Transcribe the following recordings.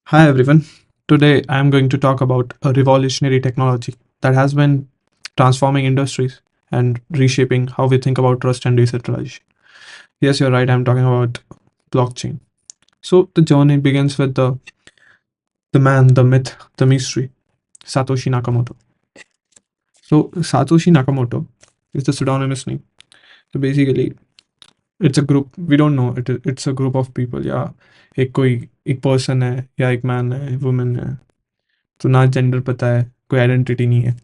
Hi everyone. Today I am going to talk about a revolutionary technology that has been transforming industries and reshaping how we think about trust and decentralization. Yes, you're right. I'm talking about blockchain. So the journey begins with the man, the myth, the mystery, Satoshi Nakamoto. So Satoshi Nakamoto is the pseudonymous name. So basically, it's a group. We don't know. It's a group of people. या एक person है या एक man है, woman है. तो ना gender पता है, कोई आइडेंटिटी नहीं है.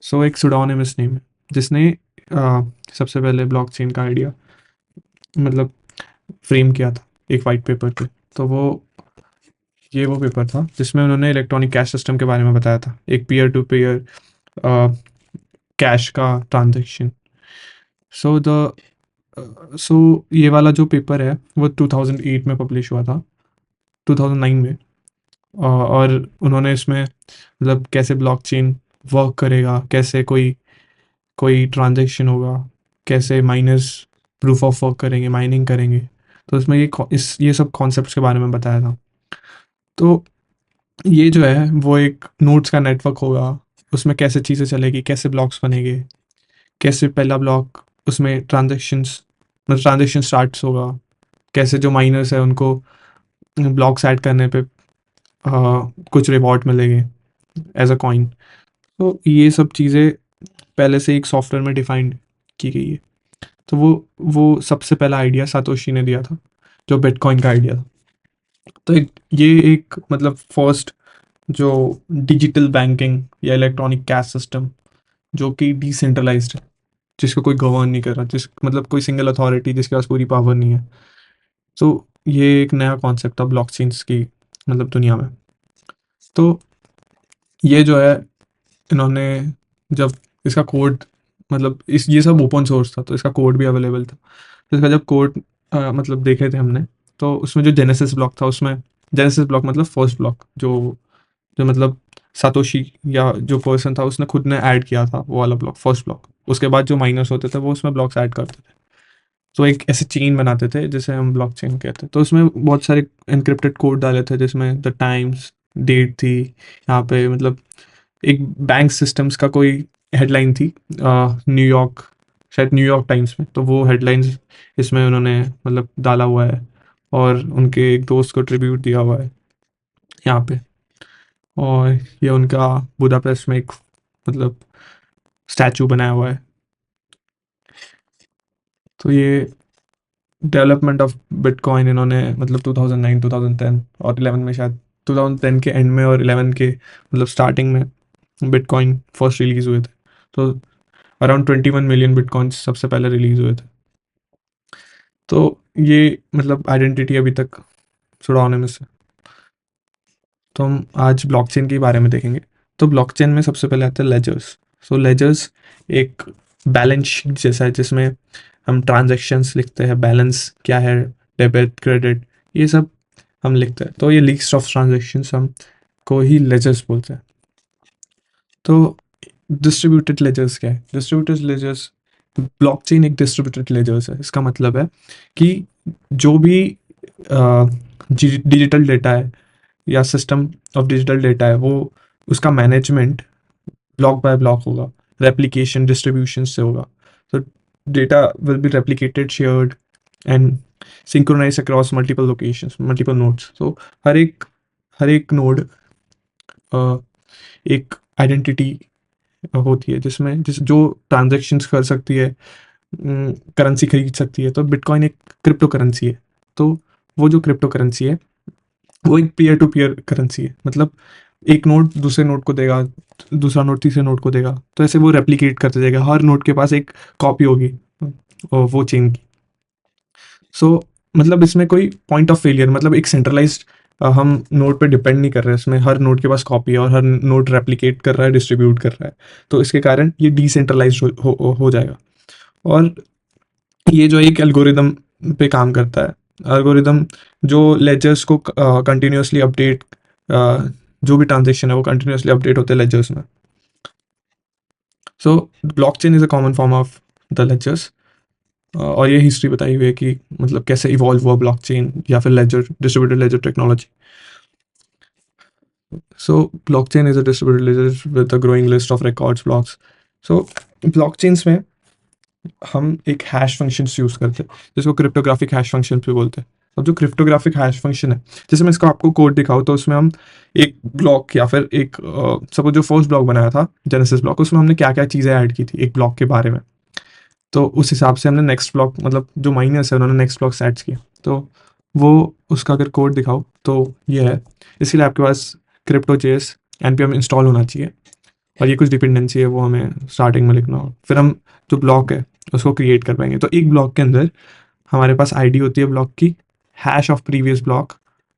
सो एक सुडोनिमस नेम है जिसने सबसे पहले ब्लॉकचेन का आइडिया मतलब फ्रेम किया था एक वाइट पेपर पे. तो वो पेपर था जिसमें उन्होंने इलेक्ट्रॉनिक कैश सिस्टम के बारे में बताया था, एक पीयर टू पीयर कैश का ट्रांजेक्शन. सो द सो ये वाला जो पेपर है वो 2008 में पब्लिश हुआ था, 2009 में. और उन्होंने इसमें मतलब कैसे ब्लॉकचेन वर्क करेगा, कैसे कोई कोई ट्रांजेक्शन होगा, कैसे माइनर्स प्रूफ ऑफ वर्क करेंगे, माइनिंग करेंगे. तो इसमें ये सब कॉन्सेप्ट्स के बारे में बताया था. तो ये जो है वो एक नोड्स का नेटवर्क होगा, उसमें कैसे चीज़ें चलेगी, कैसे ब्लॉक्स बनेंगे, कैसे पहला ब्लॉक उसमें ट्रांजेक्शन स्टार्ट्स होगा, कैसे जो माइनर्स है उनको ब्लॉक्स ऐड करने पे कुछ रिवॉर्ड मिलेंगे एज अ कॉइन. तो ये सब चीज़ें पहले से एक सॉफ्टवेयर में डिफाइंड की गई है. तो वो सबसे पहला आइडिया सातोशी ने दिया था, जो बिटकॉइन का आइडिया था. तो ये एक मतलब फर्स्ट जो डिजिटल बैंकिंग या इलेक्ट्रॉनिक कैश सिस्टम जो कि डिसेंट्रलाइज्ड है, जिसको कोई गवर्न नहीं कर रहा, जिस मतलब कोई सिंगल अथॉरिटी जिसके पास पूरी पावर नहीं है. तो ये एक नया कॉन्सेप्ट था ब्लॉकचेन्स की मतलब दुनिया में. तो ये जो है इन्होंने जब इसका कोड मतलब इस ये सब ओपन सोर्स था तो इसका कोड भी अवेलेबल था. तो इसका जब कोड मतलब देखे थे हमने, तो उसमें जो जेनेसिस ब्लॉक था, उसमें जेनेसिस ब्लॉक मतलब फर्स्ट ब्लॉक जो जो मतलब सातोशी या जो पर्सन था उसने खुद ने ऐड किया था, वो वाला ब्लॉक फर्स्ट ब्लॉक. उसके बाद जो माइनर्स होते थे वो उसमें ब्लॉक्स ऐड करते थे. तो एक ऐसे चेन बनाते थे जिसे हम ब्लॉक चेन कहते हैं. तो उसमें बहुत सारे एनक्रिप्टेड कोड डाले थे जिसमें द टाइम्स डेट थी यहाँ पे, मतलब एक बैंक सिस्टम्स का कोई हेडलाइन थी न्यूयॉर्क, शायद न्यूयॉर्क टाइम्स में. तो वो हेडलाइंस इसमें उन्होंने मतलब डाला हुआ है और उनके एक दोस्त को ट्रिब्यूट दिया हुआ है यहाँ पे. और ये उनका बुदापेस्ट में एक मतलब स्टैचू बनाया हुआ है. तो ये डेवलपमेंट ऑफ बिटकॉइन इन्होंने मतलब 2009 2010 और 11 में, शायद 2010 के एंड में और 11 के मतलब स्टार्टिंग में बिटकॉइन फर्स्ट रिलीज़ हुए थे. तो अराउंड 21 मिलियन बिटकॉइंस सबसे पहले रिलीज़ हुए थे. तो ये मतलब आइडेंटिटी अभी तक सुडोनिमस है. तो हम आज ब्लॉकचेन के बारे में देखेंगे. तो ब्लॉकचेन में सबसे पहले आते हैं लेजर्स. सो लेजर्स एक बैलेंस शीट जैसा है जिसमें हम ट्रांजैक्शंस लिखते हैं, बैलेंस क्या है, डेबिट क्रेडिट, ये सब हम लिखते हैं. तो ये लिस्ट ऑफ ट्रांजैक्शंस हम को ही लेजर्स बोलते हैं. तो डिस्ट्रीब्यूटेड लेजर्स क्या है? डिस्ट्रीब्यूटेड लेजर्स, ब्लॉकचेन एक डिस्ट्रीब्यूटेड लेजर्स है. इसका मतलब है कि जो भी डिजिटल डेटा है या सिस्टम ऑफ डिजिटल डेटा है, वो उसका मैनेजमेंट ब्लॉक बाय ब्लॉक होगा, रेप्लिकेशन डिस्ट्रीब्यूशन से होगा. तो data will be replicated, shared and synchronise across multiple locations, multiple nodes. तो हर एक नोड एक आइडेंटिटी होती है जिसमें जो ट्रांजेक्शन्स कर सकती है, करेंसी खरीद सकती है. तो बिटकॉइन एक क्रिप्टो करेंसी है. तो वो जो क्रिप्टो करेंसी है वो एक पीयर टू पीयर करेंसी है. मतलब एक नोड दूसरे नोड को देगा, दूसरा नोड तीसरे नोड को देगा, तो ऐसे वो रेप्लिकेट करते जाएगा. हर नोड के पास एक कॉपी होगी वो चेन की. सो मतलब इसमें कोई पॉइंट ऑफ फेलियर मतलब एक सेंट्रलाइज्ड हम नोड पे डिपेंड नहीं कर रहे हैं. इसमें हर नोड के पास कॉपी है और हर नोड रेप्लिकेट कर रहा है, डिस्ट्रीब्यूट कर रहा है. तो इसके कारण ये डिसेंट्रलाइज हो जाएगा. और ये जो एक एल्गोरिदम पे काम करता है, एल्गोरिदम जो लेजर्स को कंटिन्यूसली अपडेट, जो भी ट्रांजेक्शन है वो कंटिन्यूसली अपडेट होते हैं लेजर्स में. So blockchain is a common form of the ledgers. और ये हिस्ट्री बताई हुई है कि मतलब कैसे इवॉल्व हुआ ब्लॉकचेन या फिर ledger, distributed ledger technology. So blockchain is a distributed ledger with a growing list of records, blocks. So blockchains में हम एक हैश फंक्शंस यूज़ करते हैं जिसको क्रिप्टोग्राफिक हैश फंक्शन भी बोलते हैं। अब जो क्रिप्टोग्राफिक हैश फंक्शन है, जैसे मैं इसको आपको कोड दिखाऊँ तो उसमें हम एक ब्लॉक या फिर एक सपोज जो फर्स्ट ब्लॉक बनाया था जेनेसिस ब्लॉक, उसमें हमने क्या क्या चीज़ें ऐड की थी एक ब्लॉक के बारे में। तो उस हिसाब से हमने नेक्स्ट ब्लॉक, मतलब जो माइनर्स है उन्होंने नेक्स्ट ब्लॉक सेट्स किया। तो वो उसका अगर कोड दिखाओ तो ये है। इसके लिए आपके पास क्रिप्टो जेएस npm इंस्टॉल होना चाहिए और ये कुछ डिपेंडेंसी है वो हमें स्टार्टिंग में लिखना हो। फिर हम जो ब्लॉक है उसको क्रिएट कर पाएंगे। तो एक ब्लॉक के अंदर हमारे पास आईडी होती है ब्लॉक की, hash of previous block,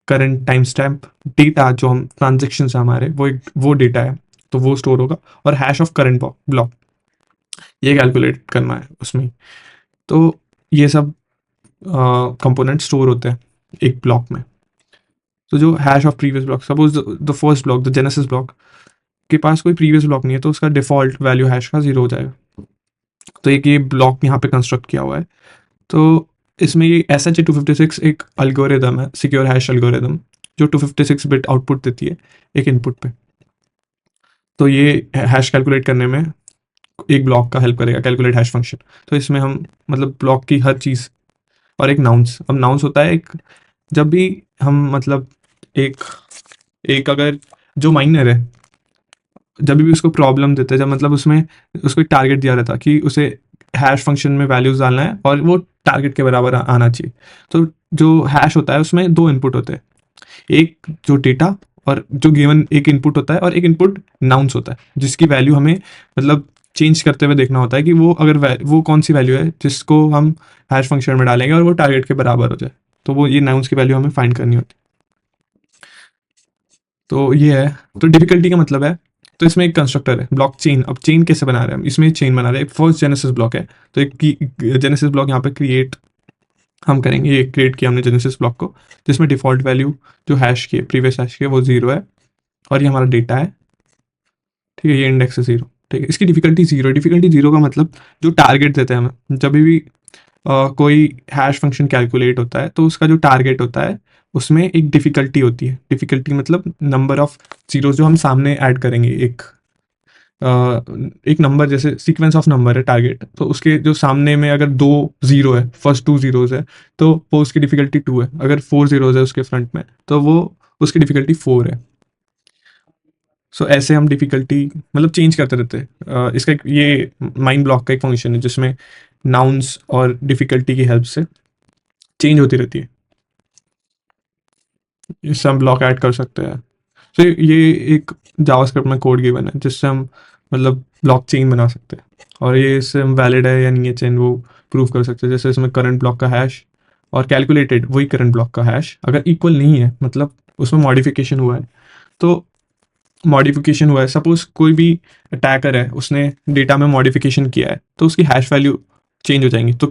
current time stamp, data जो हम ट्रांजेक्शन है हमारे वो डेटा है तो वो स्टोर होगा, और हैश ऑफ करंट ब्लॉक ये कैलकुलेट करना है उसमें। तो ये सब कंपोनेंट स्टोर होते हैं एक ब्लॉक में। तो जो hash of previous block, suppose the first block the genesis block के पास कोई प्रीवियस ब्लॉक नहीं है तो उसका डिफॉल्ट वैल्यू हैश का 0 हो जाएगा। तो एक ये ब्लॉक यहाँ पे कंस्ट्रक्ट किया हुआ है। तो इसमें ये SHA-256 एक अल्गोरिदम है, सिक्योर हैश एल्गोरिदम, जो 256 बिट आउटपुट देती है एक इनपुट पे। तो ये हैश कैलकुलेट करने में एक ब्लॉक का हेल्प करेगा, कैलकुलेट हैश फंक्शन। तो इसमें हम मतलब ब्लॉक की हर चीज़, और एक नाउंस। अब नाउंस होता है एक, जब भी हम मतलब एक एक अगर जो माइनर है जब भी उसको प्रॉब्लम देते हैं, जब मतलब उसमें उसको एक टारगेट दिया रहता कि उसे हैश फंक्शन में वैल्यूज डालना है और वो टारगेट के बराबर आना चाहिए। तो जो हैश होता है उसमें दो इनपुट होते हैं, एक जो डेटा और जो गिवन एक इनपुट होता है, और एक इनपुट नाउंस होता है जिसकी वैल्यू हमें मतलब चेंज करते हुए देखना होता है कि वो अगर वो कौन सी वैल्यू है जिसको हम हैश फंक्शन में डालेंगे और वो टारगेट के बराबर हो जाए। तो वो ये नाउंस की वैल्यू हमें फाइंड करनी होती है। तो ये है। तो डिफिकल्टी का मतलब है, तो इसमें एक कंस्ट्रक्टर है ब्लॉक चेन। अब चेन कैसे बना रहे हैं हम, इसमें चेन बना रहे हैं। फर्स्ट जेनेसिस ब्लॉक है तो एक जेनेसिस ब्लॉक यहाँ पे क्रिएट हम करेंगे। ये क्रिएट किया हमने जेनेसिस ब्लॉक को, जिसमें डिफॉल्ट वैल्यू जो हैश की है प्रीवियस हैश की है वो 0 है, और ये हमारा डेटा है। ठीक है, ये इंडेक्स है 0। ठीक है, इसकी डिफिकल्टी 0। डिफिकल्टी 0 का मतलब जो टारगेट देते हैं हमें, जब भी कोई हैश फंक्शन कैलकुलेट होता है तो उसका जो टारगेट होता है उसमें एक डिफिकल्टी होती है। डिफिकल्टी मतलब नंबर ऑफ जीरोस जो हम सामने ऐड करेंगे। एक नंबर जैसे सीक्वेंस ऑफ नंबर है टारगेट, तो उसके जो सामने में अगर 2 जीरो है, फर्स्ट 2 जीरोस है तो वो उसकी डिफिकल्टी 2 है। अगर 4 जीरोस है उसके फ्रंट में तो वो उसकी डिफिकल्टी 4 है। सो ऐसे हम डिफिकल्टी मतलब चेंज करते रहते हैं। इसका ये माइंड ब्लॉक का एक फंक्शन है जिसमें नाउंस और डिफिकल्टी की हेल्प से चेंज होती रहती है। इससे हम ब्लॉक ऐड कर सकते हैं। तो ये एक जावास्क्रिप्ट में कोड गिवन है जिससे हम मतलब ब्लॉक चेन बना सकते हैं, और ये इससे हम वैलिड है या नहीं है चेन वो प्रूव कर सकते हैं। जैसे इसमें करंट ब्लॉक का हैश और कैलकुलेटेड वही करंट ब्लॉक का हैश अगर इक्वल नहीं है, मतलब उसमें मॉडिफिकेशन हुआ है। तो मॉडिफिकेशन हुआ है, सपोज कोई भी अटैकर है उसने डेटा में मॉडिफिकेशन किया है तो उसकी हैश वैल्यू चेंज हो जाएंगी। तो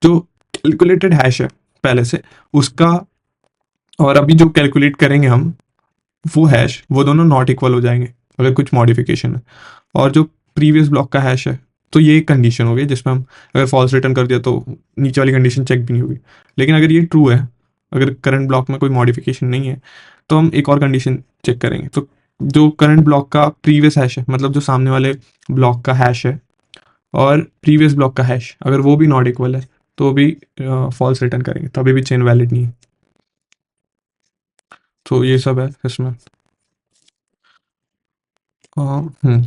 जो कैलकुलेटेड हैश है पहले से उसका, और अभी जो कैलकुलेट करेंगे हम वो हैश, वो दोनों नॉट इक्वल हो जाएंगे अगर कुछ मॉडिफिकेशन है। और जो प्रीवियस ब्लॉक का हैश है, तो ये एक कंडीशन हो गई जिसमें हम अगर फॉल्स रिटर्न कर दिया तो नीचे वाली कंडीशन चेक भी नहीं होगी। लेकिन अगर ये ट्रू है, अगर करंट ब्लॉक में कोई मॉडिफिकेशन नहीं है, तो हम एक और कंडीशन चेक करेंगे। तो जो करंट ब्लॉक का प्रीवियस हैश है, मतलब जो सामने वाले ब्लॉक का हैश है और प्रीवियस ब्लॉक का हैश अगर वो भी नॉट इक्वल है तो भी फॉल्स रिटर्न करेंगे, तभी भी चेन वैलिड नहीं है। तो ये सब है इसमें। हम्म।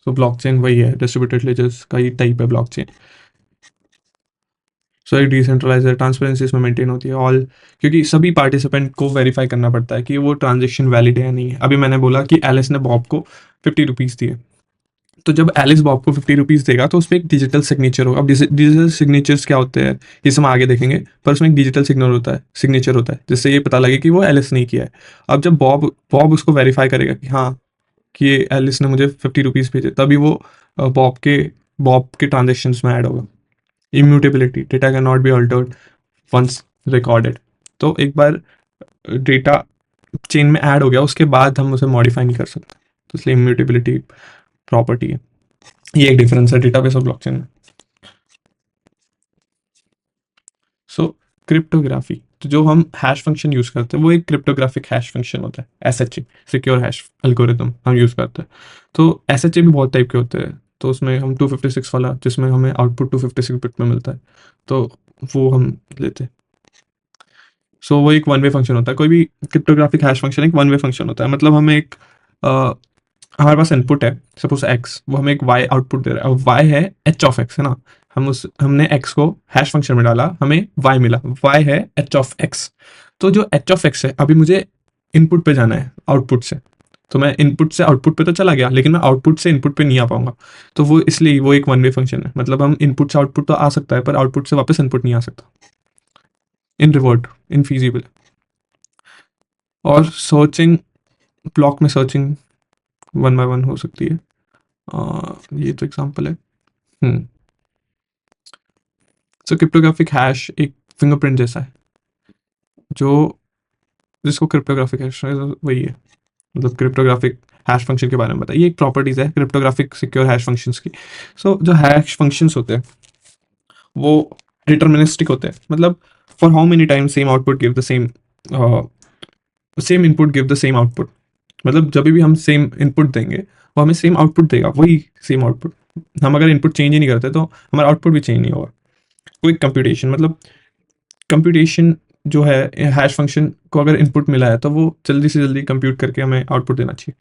तो ब्लॉकचेन वही है, डिस्ट्रीब्यूटेड लेजर्स का ही टाइप है ब्लॉकचेन। सो एक डिसेंट्रलाइज है, ट्रांसपेरेंसी इसमें मेंटेन होती है ऑल, क्योंकि सभी पार्टिसिपेंट को वेरीफाई करना पड़ता है कि वो ट्रांजेक्शन वैलिड है या नहीं है। अभी मैंने बोला कि एलिस ने बॉब को 50 रुपीज़ दिए, तो जब एलिस बॉब को 50 रुपीज़ देगा तो उस पर एक डिजिटल सिग्नेचर होगा। अब डिजिटल सिग्नेचर्स क्या होते हैं ये सब हम आगे देखेंगे, पर उसमें एक डिजिटल सिग्नल होता है, सिग्नेचर होता है, जिससे ये पता लगे कि वो एलिस नहीं किया है। अब जब बॉब बॉब उसको वेरीफाई करेगा कि हाँ कि ये एलिस ने मुझे 50 रुपीज़ भेजे, तभी वो बॉब के ट्रांजेक्शन में ऐड होगा। Immutability, data can not be altered once recorded. तो एक बार डेटा चेन में ऐड हो गया उसके बाद हम उसे मॉडिफाई नहीं कर सकते, तो इसलिए इम्यूटेबिलिटी प्रॉपर्टी है। ये एक डिफरेंस है डेटाबेस और ब्लॉकचेन में। सो क्रिप्टोग्राफी तो जो हम हैश फंक्शन यूज़ करते हैं वो एक क्रिप्टोग्राफिक हैश फंक्शन होता है, एसएचए, सिक्योर हैश एल्गोरिदम हम यूज़ करते हैं। तो एसएचए भी बहुत टाइप के होते हैं, तो उसमें हम 256 वाला, जिसमें हमें आउटपुट 256 बिट में मिलता है, तो वो हम लेते हैं। सो वो एक वन वे फंक्शन होता है, कोई भी क्रिप्टोग्राफिक हैश फंक्शन एक वन वे फंक्शन होता है। मतलब हमें एक हमारे पास इनपुट है सपोज एक्स, वो हमें एक वाई आउटपुट दे रहा है, वाई है एच ऑफ एक्स, है ना। हमने एक्स को हैश फंक्शन में डाला, हमें वाई मिला, वाई है एच ऑफ एक्स। तो जो एच ऑफ एक्स है, अभी मुझे इनपुट पे जाना है आउटपुट से, तो मैं इनपुट से आउटपुट पे तो चला गया, लेकिन मैं आउटपुट से इनपुट पे नहीं आ पाऊंगा। तो वो इसलिए वो एक वन वे फंक्शन है, मतलब हम इनपुट से आउटपुट तो आ सकता है, पर आउटपुट से वापस इनपुट नहीं आ सकता, इन रिवर्ट, इनफीजिबल। और सर्चिंग, ब्लॉक में सर्चिंग वन बाय वन हो सकती है। ये तो एग्जांपल है। सो क्रिप्टोग्राफिक हैश एक फिंगरप्रिंट जैसा है, जो जिसको क्रिप्टोग्राफिक हैश वही है, मतलब क्रिप्टोग्राफिक हैश फंक्शन के बारे में बताइए। ये एक प्रॉपर्टीज है क्रिप्टोग्राफिक सिक्योर हैश फंक्शंस की। सो जो हैश फंक्शंस होते हैं वो डिटर्मिनिस्टिक होते हैं, मतलब for how many time same output give the same, same input give the same output. मतलब जब भी हम सेम इनपुट देंगे वो हमें सेम आउटपुट देगा, वही सेम आउटपुट। हम अगर इनपुट चेंज ही नहीं करते तो हमारा आउटपुट भी चेंज नहीं होगा। कोई कंप्यूटेशन, मतलब कंप्यूटेशन जो है हैश फंक्शन को अगर इनपुट मिला है तो वो जल्दी से जल्दी कंप्यूट करके हमें आउटपुट देना चाहिए।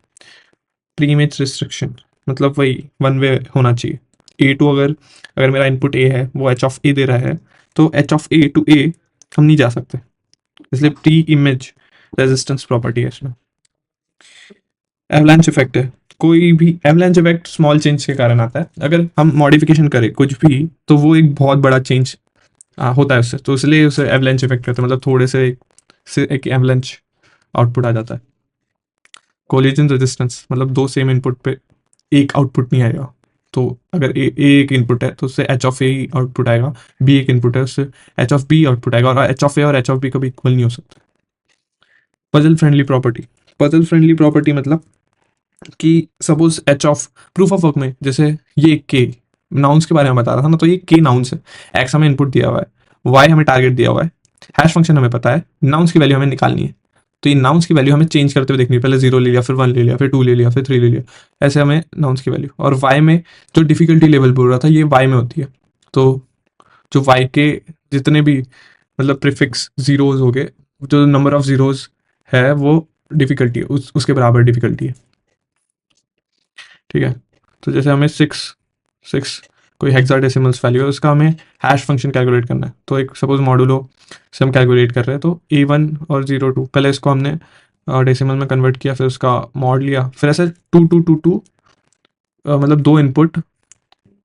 प्री इमेज रिस्ट्रिक्शन, मतलब वही वन वे होना चाहिए। ए टू, अगर अगर मेरा इनपुट ए है, वो एच ऑफ ए दे रहा है, तो एच ऑफ ए टू ए हम नहीं जा सकते, इसलिए प्री इमेज रेजिस्टेंस प्रॉपर्टी है इसमें। एवलांच इफेक्ट है, कोई भी एवलांच इफेक्ट स्मॉल चेंज के कारण आता है। अगर हम मॉडिफिकेशन करें कुछ भी तो वो एक बहुत बड़ा चेंज होता है उससे, तो इसलिए उसे एवलांच इफेक्ट कहते हैं, मतलब थोड़े से एक एवलांच आउटपुट आ जाता है। कोलिजन रेजिस्टेंस, मतलब दो सेम इनपुट पे एक आउटपुट नहीं आएगा। तो अगर ए एक इनपुट है तो उससे एच ऑफ ए आउटपुट आएगा, बी एक इनपुट है उससे एच ऑफ बी आउटपुट आएगा, और एच ऑफ ए और एच ऑफ बी कभी इक्वल नहीं हो सकता। Puzzle friendly property, puzzle friendly property मतलब कि suppose H of proof of work में, जैसे ये के नाउन्स के बारे में बता रहा था ना, तो ये के नाउन्स है, एक्स हमें इनपुट दिया हुआ है, वाई हमें टारगेट दिया हुआ है, हैश फंक्शन हमें पता है, नाउन्स की वैल्यू हमें निकालनी है। तो ये नाउन्स की वैल्यू हमें चेंज करते हुए देखनी है, पहले 0 ले लिया, फिर 1 ले लिया, फिर 2 ले लिया, फिर 3 ले लिया, ऐसे हमें नाउन्स की वैल्यू। और वाई में जो डिफिकल्टी लेवल बोल रहा था, ये वाई में होती है। तो जो वाई के जितने भी मतलब प्रीफिक्स जीरोज हो गए, जो नंबर ऑफ जीरोज है वो डिफिकल्टी है, उसके बराबर डिफिकल्टी है, ठीक है। तो जैसे हमें सिक्स कोई हेक्साडेसिमल्स वैल्यू है, उसका हमें हैश फंक्शन कैलकुलेट करना है। तो एक सपोज मॉडुलो से हम कैलकुलेट कर रहे हैं, तो A1 और 02 पहले इसको हमने डेसिमल में कन्वर्ट किया, फिर उसका मॉड लिया, फिर ऐसे 2222 मतलब दो इनपुट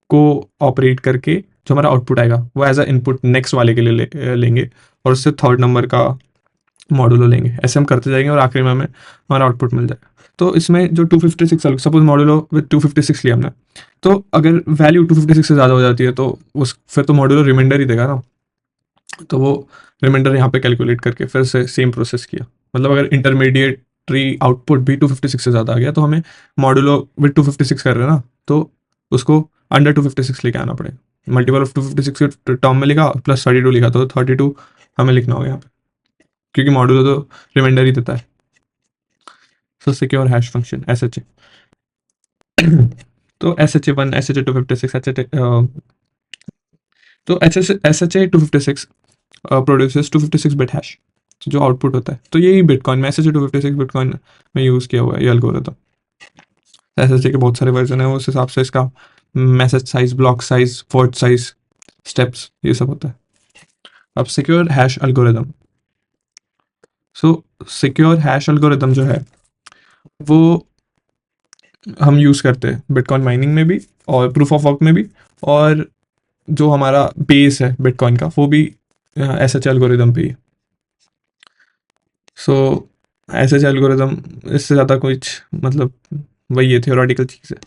को ऑपरेट करके जो हमारा आउटपुट आएगा वो एज अ इनपुट नेक्स्ट वाले के लिए लेंगे, और उससे थर्ड नंबर का मॉडुलो लेंगे। ऐसे हम करते जाएंगे और आखिरी में हमें हमारा आउटपुट मिल जाएगा। तो इसमें जो 256 सपोज मॉडुलो विद 256 लिया हमने, तो अगर वैल्यू 256 से ज़्यादा हो जाती है तो उस फिर तो मॉडुलो रिमाइंडर ही देगा ना। तो वो रिमाइंडर यहाँ पे कैलकुलेट करके फिर से सेम प्रोसेस किया। मतलब अगर इंटरमीडिएटरी आउटपुट भी 256 से ज़्यादा आ गया तो हमें मॉडुलो विद 256 कर रहे हैं ना, तो उसको अंडर 256 लेके आना पड़ेगा। मल्टीपल ऑफ 256 के टर्म में लिखा प्लस 32 लिखा, तो 32 हमें लिखना होगा यहाँ पे, क्योंकि मॉडुलो तो रिमाइंडर ही देता है। सो सिक्योर हैश फंक्शन SHA। तो SHA1, SHA256, तो SHA 256 प्रोड्यूसेस 256 बिट हैश, जो आउटपुट होता है। तो यही बिटकॉइन में SHA 256 बिटकॉइन में यूज़ किया हुआ है ये एल्गोरिथम। SHA के बहुत सारे वर्जन है, उस हिसाब से इसका message size, block size, word size, steps, ये सब होता है। अब सिक्योर हैश एल्गोरिथम, सो सिक्योर हैश एल्गोरिथम जो है वो हम यूज़ करते हैं बिटकॉइन माइनिंग में भी और प्रूफ ऑफ वर्क में भी, और जो हमारा बेस है बिटकॉइन का वो भी SHA एल्गोरिथम पे ही। सो SHA एल्गोरिथम इससे ज़्यादा कुछ मतलब वही है, थियोरेटिकल चीज़ है।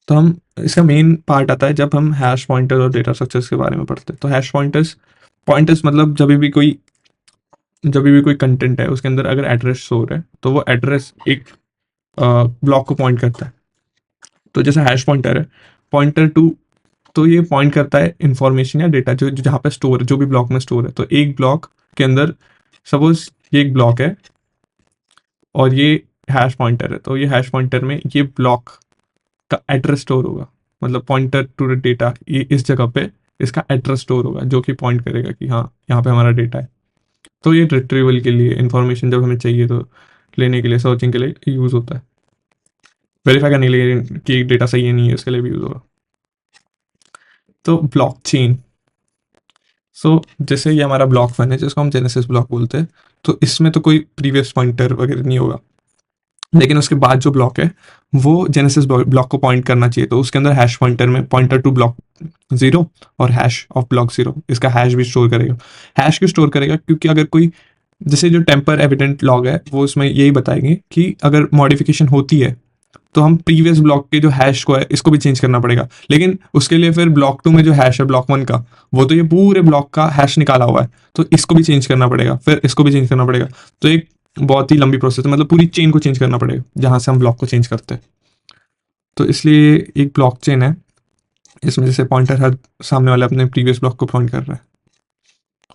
तो हम इसका मेन पार्ट आता है जब हम हैश पॉइंटर और डेटा स्ट्रक्चर्स के बारे में पढ़ते हैं। तो हैश पॉइंटर्स पॉइंटर्स मतलब जब भी कोई कंटेंट है उसके अंदर अगर एड्रेस शो हो रहा है तो वो एड्रेस एक ब्लॉक को पॉइंट करता है। तो जैसे हैश पॉइंटर है, पॉइंटर टू, तो ये पॉइंट करता है इंफॉर्मेशन या डेटा जो जहाँ पे स्टोर, जो भी ब्लॉक में स्टोर है। तो एक ब्लॉक के अंदर सपोज ये एक ब्लॉक है और ये हैश पॉइंटर है, तो ये हैश पॉइंटर में ये ब्लॉक का एड्रेस स्टोर होगा, मतलब पॉइंटर टू द डेटा, ये इस जगह पे इसका एड्रेस स्टोर होगा जो कि पॉइंट करेगा कि हाँ यहाँ पे हमारा डेटा है। तो ये रिट्रीवल के लिए इंफॉर्मेशन जब हमें चाहिए तो लेने के लिए, सर्चिंग के लिए यूज़ होता है, वेरीफाई करने के लिए कि डेटा सही है नहीं है उसके लिए भी यूज़ होगा। तो ब्लॉकचेन, सो जैसे ये हमारा ब्लॉक वन है जिसको हम जेनेसिस ब्लॉक बोलते हैं, तो इसमें तो कोई प्रीवियस पॉइंटर वगैरह नहीं होगा, लेकिन उसके बाद जो ब्लॉक है वो जेनेसिस ब्लॉक को पॉइंट करना चाहिए, तो उसके अंदर हैश पॉइंटर में पॉइंटर टू ब्लॉक 0 और हैश ऑफ ब्लॉक 0, इसका हैश भी स्टोर करेगा। हैश क्यों स्टोर करेगा? क्योंकि अगर कोई, जैसे जो टेम्पर एविडेंट लॉग है वो उसमें यही बताएंगे कि अगर मॉडिफिकेशन होती है तो हम प्रीवियस ब्लॉक के जो हैश को है इसको भी चेंज करना पड़ेगा, लेकिन उसके लिए फिर ब्लॉक 2 में जो हैश है ब्लॉक 1 का, वो तो ये पूरे ब्लॉक का हैश निकाला हुआ है, तो इसको भी चेंज करना पड़ेगा, फिर इसको भी चेंज करना पड़ेगा। तो एक बहुत ही लंबी प्रोसेस है, मतलब पूरी चेन को चेंज करना पड़ेगा जहाँ से हम ब्लॉक को चेंज करते हैं। तो इसलिए एक ब्लॉक चेन है, इसमें जैसे पॉइंटर हर सामने वाले अपने प्रीवियस ब्लॉक को पॉइंट कर रहा है,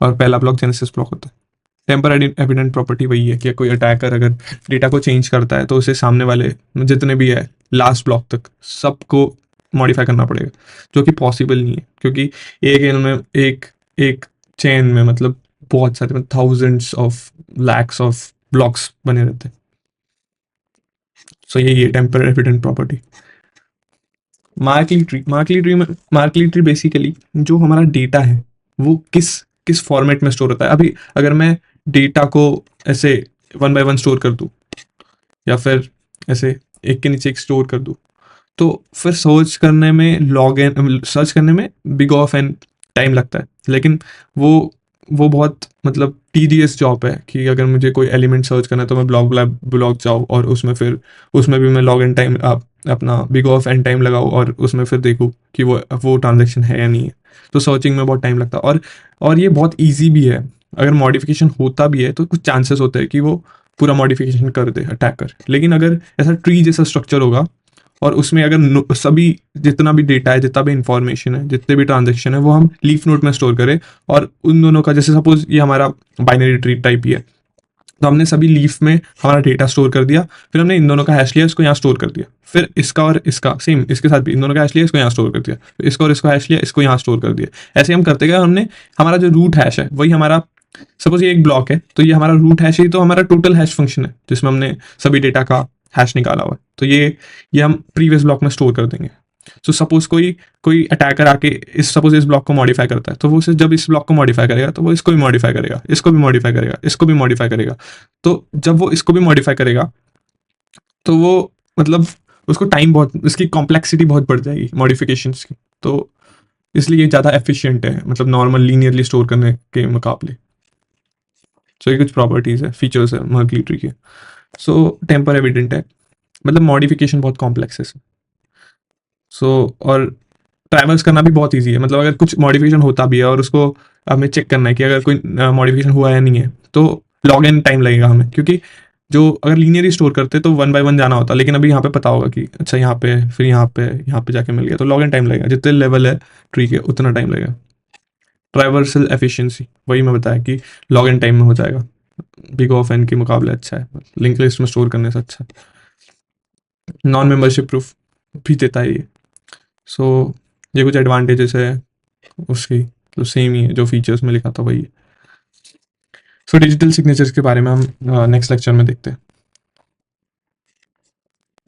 और पहला ब्लॉक जेनेसिस ब्लॉक होता है। टेम्पर एविडेंट प्रॉपर्टी वही है कि कोई अटैकर अगर डेटा को चेंज करता है तो उसे सामने वाले जितने भी है लास्ट ब्लॉक तक सबको मॉडिफाई करना पड़ेगा, जो कि पॉसिबल नहीं है, क्योंकि एक इनमें एक एक चेन में मतलब बहुत सारे, मतलब thousands of lakhs of blocks बने रहते हैं। सो यही है temper evident property. Markedly tree basically जो हमारा डेटा है वो किस किस फॉर्मेट में स्टोर होता है। अभी अगर मैं डेटा को ऐसे 1 बाय 1 स्टोर कर दूं या फिर ऐसे एक के नीचे एक स्टोर कर दूं, तो फिर सर्च करने में बिग ऑफ एन टाइम लगता है, लेकिन वो वो बहुत मतलब टीडियस जॉब है कि अगर मुझे कोई एलिमेंट सर्च करना है तो मैं ब्लॉग जाऊँ और उसमें फिर उसमें भी मैं लॉग एन टाइम अपना बिग ऑफ एन टाइम लगाऊँ और उसमें फिर देखूँ कि वो ट्रांजेक्शन है या नहीं है। तो सर्चिंग में बहुत टाइम लगता है, और ये बहुत ईजी भी है। अगर मॉडिफिकेशन होता भी है तो कुछ चांसेस होते हैं कि वो पूरा मॉडिफिकेशन कर दे अटैकर, लेकिन अगर ऐसा ट्री जैसा स्ट्रक्चर होगा और उसमें अगर सभी जितना भी डेटा है, जितना भी इंफॉर्मेशन है, जितने भी ट्रांजेक्शन है वो हम लीफ नोड में स्टोर करें, और उन दोनों का, जैसे सपोज ये हमारा बाइनरी ट्री टाइप ही है, तो हमने सभी लीफ में हमारा डेटा स्टोर कर दिया, फिर हमने इन दोनों का हैश लिया, इसको यहाँ स्टोर कर दिया, फिर इसका और इसका सेम, इसके साथ भी इन दोनों का हैश लिया, इसको यहाँ स्टोर कर दिया, फिर इसको और इसको हैश लिया, इसको यहाँ स्टोर कर दिया। ऐसे हम करते गए, हमने हमारा जो रूट हैश है वही हमारा, सपोज ये एक ब्लॉक है तो ये हमारा रूट हैश ही तो हमारा टोटल हैश फंक्शन है जिसमें हमने सभी डेटा का हैश निकाला हुआ है, तो ये हम प्रीवियस ब्लॉक में स्टोर कर देंगे। तो सपोज कोई कोई अटैकर आके सपोज इस ब्लॉक को मॉडिफाई करता है, तो वो जब इस ब्लॉक को मॉडिफाई करेगा तो वो इसको भी मॉडिफाई करेगा, इसको भी मॉडिफाई करेगा, इसको भी मॉडिफाई करेगा। तो जब वो इसको भी मॉडिफाई करेगा तो वो मतलब उसको टाइम बहुत, इसकी कॉम्प्लेक्सिटी बहुत बढ़ जाएगी मॉडिफिकेशंस की, तो इसलिए ये ज़्यादा एफिशिएंट है मतलब नॉर्मल लीनियरली स्टोर करने के मुकाबले। सो ये कुछ प्रॉपर्टीज़ है, फीचर्स है मर्कली ट्री के। सो टेम्पर एविडेंट है, मतलब मॉडिफिकेशन बहुत कॉम्प्लेक्स है। सो और ट्रैवल्स करना भी बहुत ईजी है, मतलब अगर कुछ मॉडिफिकेशन होता भी है और उसको हमें चेक करना है कि अगर कोई मॉडिफिकेशन हुआ या नहीं है, तो लॉग इन टाइम लगेगा हमें, क्योंकि जो अगर लीनियरली स्टोर करते तो 1 बाय 1 जाना होता, लेकिन अभी यहाँ पे पता होगा कि अच्छा यहाँ पे, फिर यहाँ पे जाके मिल गया, तो लॉग इन टाइम लगेगा, जितने लेवल है ट्री के उतना टाइम लगेगा। ट्रैवर्सल एफिशिएंसी वही मैं बताया कि लॉग इन टाइम में हो जाएगा, बिग ऑफ एन के मुकाबले अच्छा है, लिंक लिस्ट में स्टोर करने से अच्छा है। नॉन मेंबरशिप प्रूफ भी देता है ये। सो ये कुछ एडवांटेजेस है उसकी, तो सेम ही है जो फीचर्स में लिखा था वही है। सो डिजिटल सिग्नेचर्स के बारे में हम नेक्स्ट लेक्चर में देखते हैं।